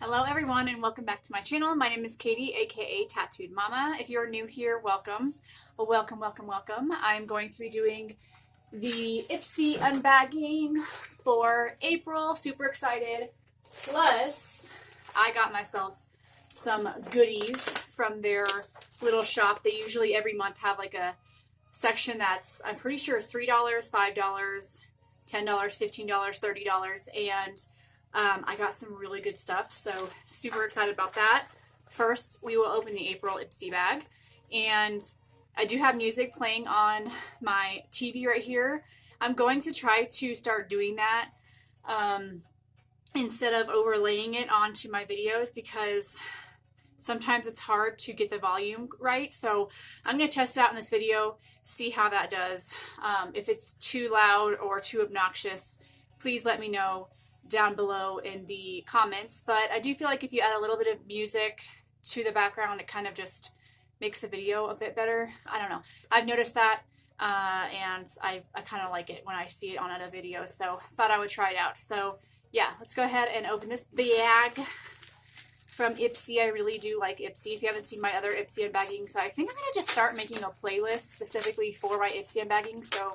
Hello everyone and welcome back to my channel. My name is Katy, aka Tattooed Mama. If you're new here, welcome. Well, welcome. I'm going to be doing the Ipsy unbagging for April. Super excited. Plus, I got myself some goodies from their little shop. They usually every month have like a section that's, I'm pretty sure, $3, $5, $10, $15, $30, and I got some really good stuff, so super excited about that. First, we will open the April Ipsy bag, and I do have music playing on my TV right here. I'm going to try to start doing that instead of overlaying it onto my videos because sometimes it's hard to get the volume right. So I'm going to test it out in this video, see how that does. If it's too loud or too obnoxious, please let me know down below in the comments. But I do feel like if you add a little bit of music to the background, it kind of just makes the video a bit better. I don't know. I've noticed that and I kind of like it when I see it on a video, so thought I would try it out. So yeah, let's go ahead and open this bag from Ipsy. I really do like Ipsy. If you haven't seen my other Ipsy unbaggings, I think I'm going to just start making a playlist specifically for my Ipsy unbagging. So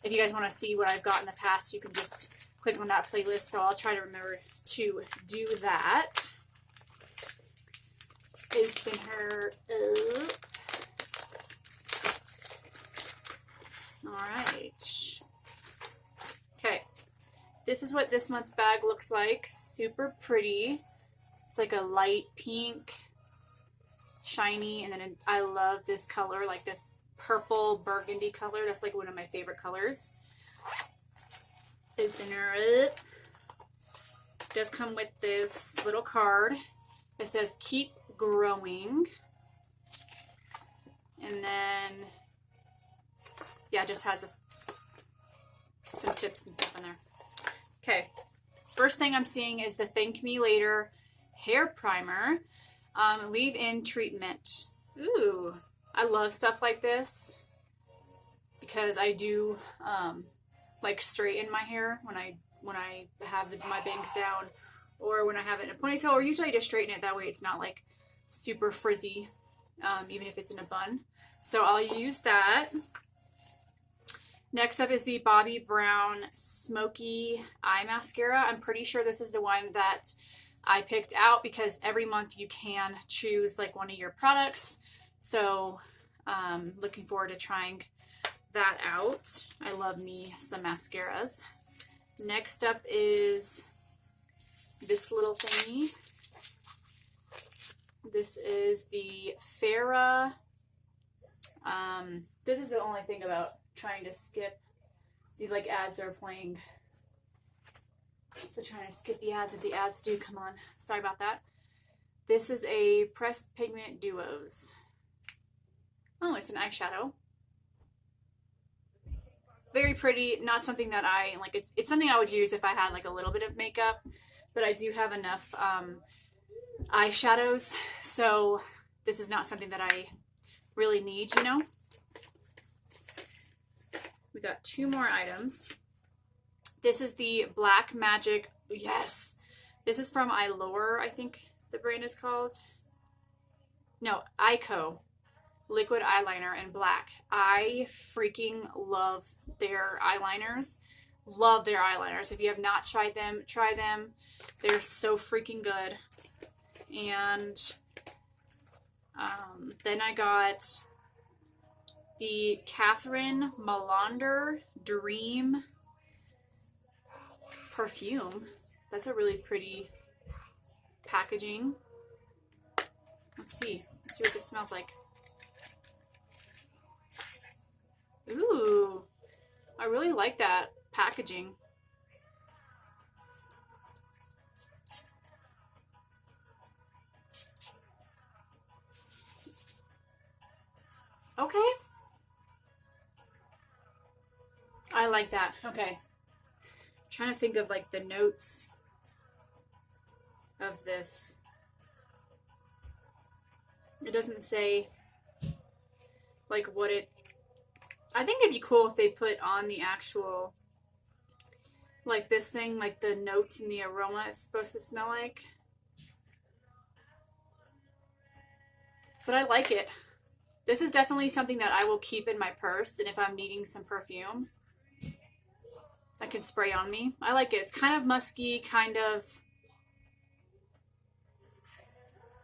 if you guys want to see what I've got in the past, you can just click on that playlist. So I'll try to remember to do that. Open her up. Alright. Okay. This is what this month's bag looks like. Super pretty. It's like a light pink, shiny, and then I love this color, like this purple burgundy color. That's like one of my favorite colors. Open her up. It does come with this little card that says keep growing, and then yeah, it just has some tips and stuff in there. Okay, first thing I'm seeing is the Thank Me Later hair primer, leave-in treatment. Ooh, I love stuff like this because I do like straighten my hair when I have my bangs down, or when I have it in a ponytail, or usually I just straighten it that way it's not like super frizzy, even if it's in a bun. So I'll use that. Next up is the Bobbi Brown Smoky Eye Mascara. I'm pretty sure this is the one that I picked out because every month you can choose like one of your products. So looking forward to trying that out. I love me some mascaras. Next up is this little thingy. This is the Farrah. This is the only thing about trying to skip. The like ads are playing. So trying to skip the ads if the ads do come on. Sorry about that. This is a pressed Pigment Duos. Oh, it's an eyeshadow. Very pretty. Not something that I like. It's something I would use if I had like a little bit of makeup, but I do have enough eyeshadows, so this is not something that I really need, you know. We got two more items. This is the Black Magic. Yes, this is from Allure, I think the brand is called. No, Ico. Liquid eyeliner in black. I freaking love their eyeliners. Love their eyeliners. If you have not tried them, try them. They're so freaking good. And then I got the Katherine Melander Dream perfume. That's a really pretty packaging. Let's see what this smells like. Ooh, I really like that packaging. Okay. I like that. Okay. I'm trying to think of like the notes of this. It doesn't say like what it, I think it'd be cool if they put on the actual like this thing, like the notes and the aroma it's supposed to smell like. but I like it. This is definitely something that I will keep in my purse, and if I'm needing some perfume, I can spray on me. I like it. It's kind of musky, kind of...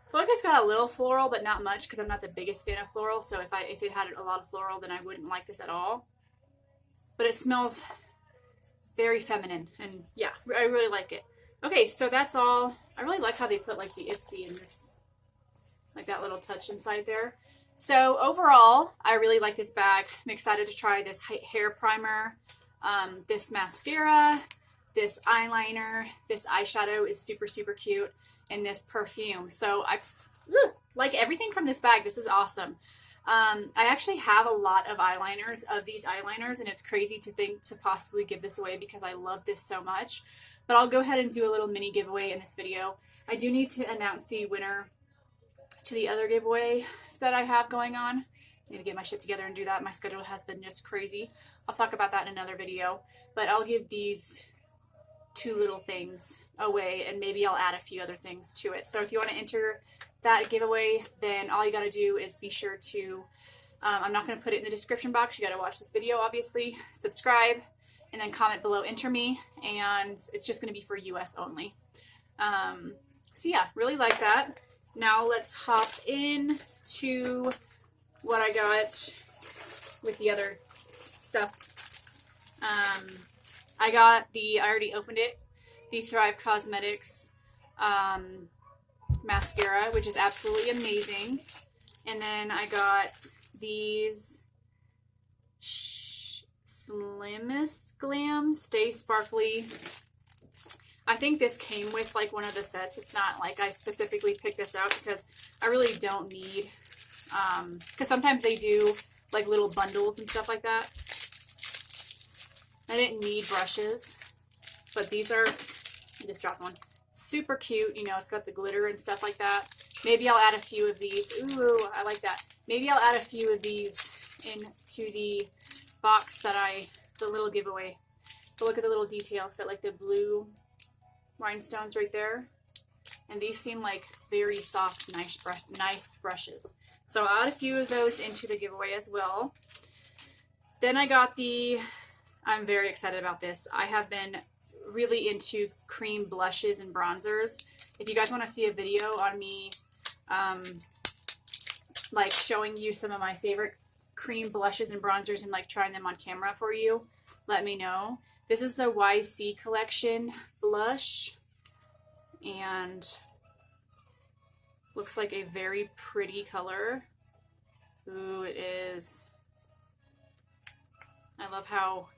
I feel like it's got a little floral, but not much, because I'm not the biggest fan of floral, so if it had a lot of floral, then I wouldn't like this at all. But it smells very feminine, and yeah, I really like it. Okay, so that's all. I really like how they put like the Ipsy in this, like that little touch inside there. So overall, I really like this bag. I'm excited to try this hair primer, this mascara, this eyeliner, this eyeshadow is super, super cute, and this perfume. So I like everything from this bag. This is awesome. I actually have a lot of eyeliners, of these eyeliners, and it's crazy to think to possibly give this away because I love this so much. But I'll go ahead and do a little mini giveaway in this video. I do need to announce the winner to the other giveaways that I have going on. I need to get my shit together and do that. My schedule has been just crazy. I'll talk about that in another video. But I'll give these 2 little things away, and maybe I'll add a few other things to it. So if you want to enter that giveaway, then all you got to do is be sure to, I'm not going to put it in the description box. You got to watch this video, obviously. Subscribe, and then comment below, enter me, and it's just going to be for US only. So yeah, really like that. Now let's hop in to what I got with the other stuff. I got I already opened it, the Thrive Cosmetics mascara, which is absolutely amazing. And then I got these Slimmest Glam Stay Sparkly. I think this came with like one of the sets. It's not like I specifically picked this out because I really don't need, because sometimes they do like little bundles and stuff like that. I didn't need brushes, but these are, I just dropped one, super cute. You know, it's got the glitter and stuff like that. Maybe I'll add a few of these. Ooh, I like that. Maybe I'll add a few of these into the box that the little giveaway. But look at the little details. Got like the blue rhinestones right there. And these seem like very soft, nice brushes. So I'll add a few of those into the giveaway as well. Then I got I'm very excited about this. I have been really into cream blushes and bronzers. If you guys want to see a video on me like showing you some of my favorite cream blushes and bronzers and like trying them on camera for you, let me know. This is the YC collection blush, and looks like a very pretty color. Ooh, it is. I love how,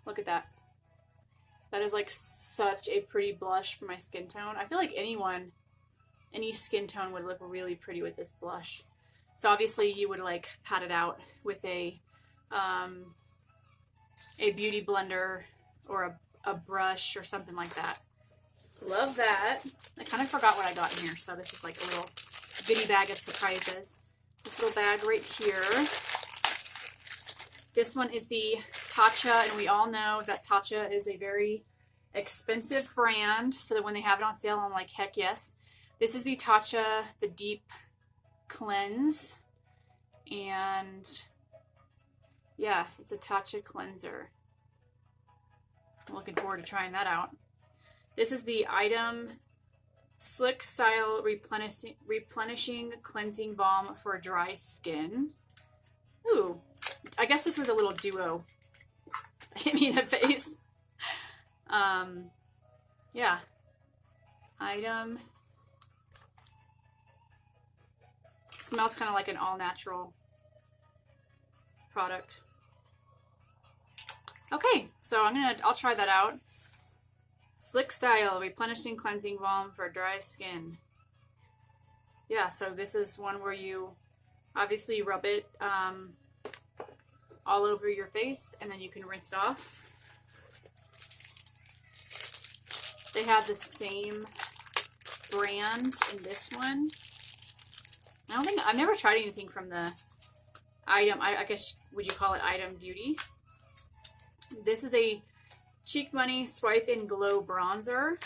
look at that. That is like such a pretty blush for my skin tone. I feel like any skin tone would look really pretty with this blush. So obviously you would like pat it out with a beauty blender or a brush or something like that. Love that. I kind of forgot what I got in here, so this is like a little bitty bag of surprises. This little bag right here. This one is the Tatcha, and we all know that Tatcha is a very expensive brand, so that when they have it on sale, I'm like, heck yes. This is the Tatcha, the Deep Cleanse, and yeah, it's a Tatcha cleanser. I'm looking forward to trying that out. This is the Item Slick Style Replenishing Cleansing Balm for Dry Skin. Ooh, I guess this was a little duo. Hit me in the face. Yeah. Item. Smells kind of like an all-natural product. Okay, so I'll try that out. Slick Style Replenishing Cleansing Balm for Dry Skin. Yeah, so this is one where you obviously rub it all over your face, and then you can rinse it off. They have the same brand in this one. I've never tried anything from the Item, I guess, would you call it Item Beauty? This is a Cheek Money Swipe and Glow Bronzer.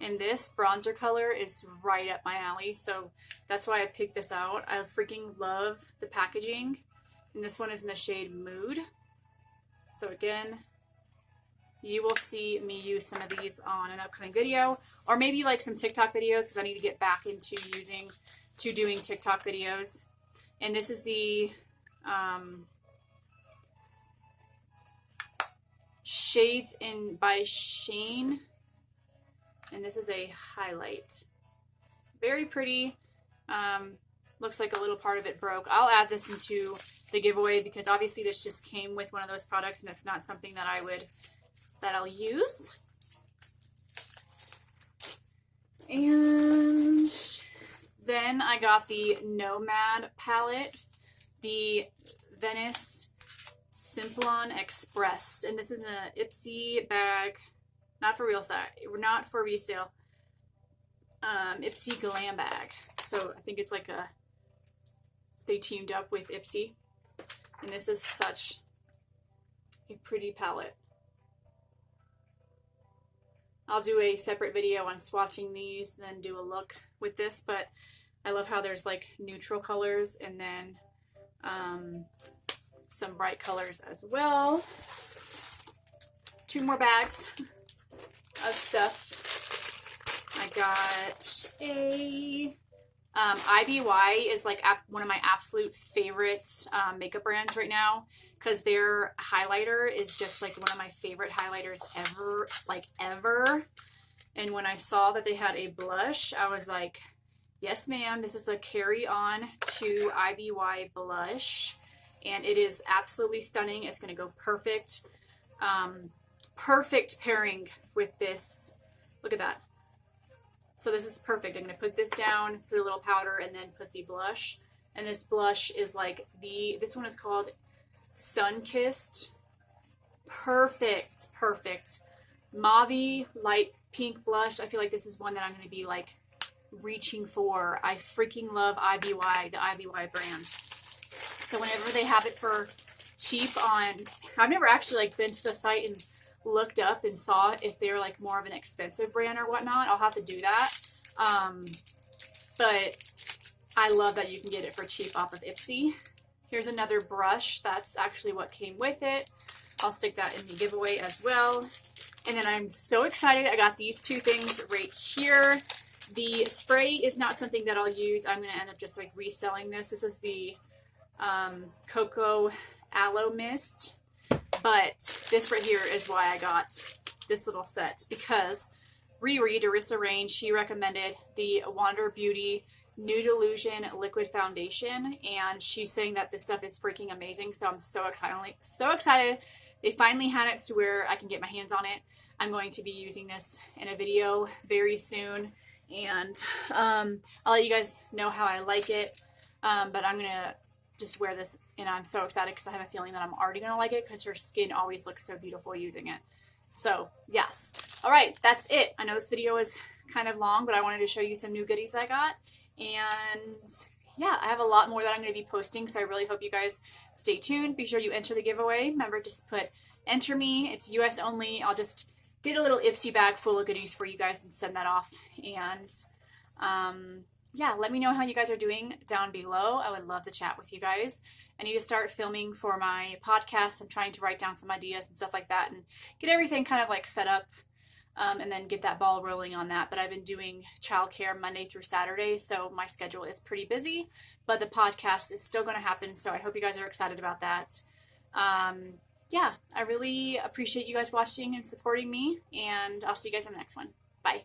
And this bronzer color is right up my alley, so that's why I picked this out. I freaking love the packaging. And this one is in the shade Mood. So again, you will see me use some of these on an upcoming video, or maybe like some TikTok videos, because I need to get back into doing TikTok videos. And this is the Shades in by Shane, and this is a highlight. Very pretty. Looks like a little part of it broke. I'll add this into the giveaway because obviously this just came with one of those products and it's not something that I'll use. And then I got the Nomad palette, the Venice Simplon Express, and this is an Ipsy Bag, not for resale, Ipsy Glam bag. So I think it's like they teamed up with Ipsy, and this is such a pretty palette. I'll do a separate video on swatching these, then do a look with this, but I love how there's like neutral colors and then some bright colors as well. 2 more bags of stuff. I got a Ibuy is like one of my absolute favorite makeup brands right now, because their highlighter is just like one of my favorite highlighters ever. And when I saw that they had a blush, I was like, yes ma'am, this is the Carry On to Ibuy blush, and it is absolutely stunning. It's going to go perfect. Perfect pairing with this. Look at that. So this is perfect. I'm going to put this down, put a little powder, and then put the blush. And this blush is like this one is called Sun Kissed. Perfect, perfect. Mauve light pink blush. I feel like this is one that I'm going to be like reaching for. I freaking love Ibuy, the Ibuy brand. So whenever they have it for cheap I've never actually like been to the site and looked up and saw if they're like more of an expensive brand or whatnot. I'll have to do that. But I love that you can get it for cheap off of Ipsy. Here's another brush. That's actually what came with it. I'll stick that in the giveaway as well. And then I'm so excited. I got these 2 things right here. The spray is not something that I'll use. I'm going to end up just like reselling this. This is the Cocoa Aloe Mist. But this right here is why I got this little set, because Riri, Darissa Rain, she recommended the Wander Beauty Nude Illusion Liquid Foundation, and she's saying that this stuff is freaking amazing. So I'm so excited. They finally had it to where I can get my hands on it. I'm going to be using this in a video very soon, and I'll let you guys know how I like it. But I'm gonna just wear this, and I'm so excited because I have a feeling that I'm already gonna like it because her skin always looks so beautiful using it. So yes. All right, that's it. I know this video is kind of long, but I wanted to show you some new goodies I got. And yeah, I have a lot more that I'm going to be posting, so I really hope you guys stay tuned. Be sure you enter the giveaway. Remember, just put enter me. It's US only. I'll just get a little Ipsy bag full of goodies for you guys and send that off. And yeah, let me know how you guys are doing down below. I would love to chat with you guys. I need to start filming for my podcast. I'm trying to write down some ideas and stuff like that and get everything kind of like set up, and then get that ball rolling on that. But I've been doing childcare Monday through Saturday, so my schedule is pretty busy, but the podcast is still going to happen. So I hope you guys are excited about that. Yeah, I really appreciate you guys watching and supporting me, and I'll see you guys in the next one. Bye.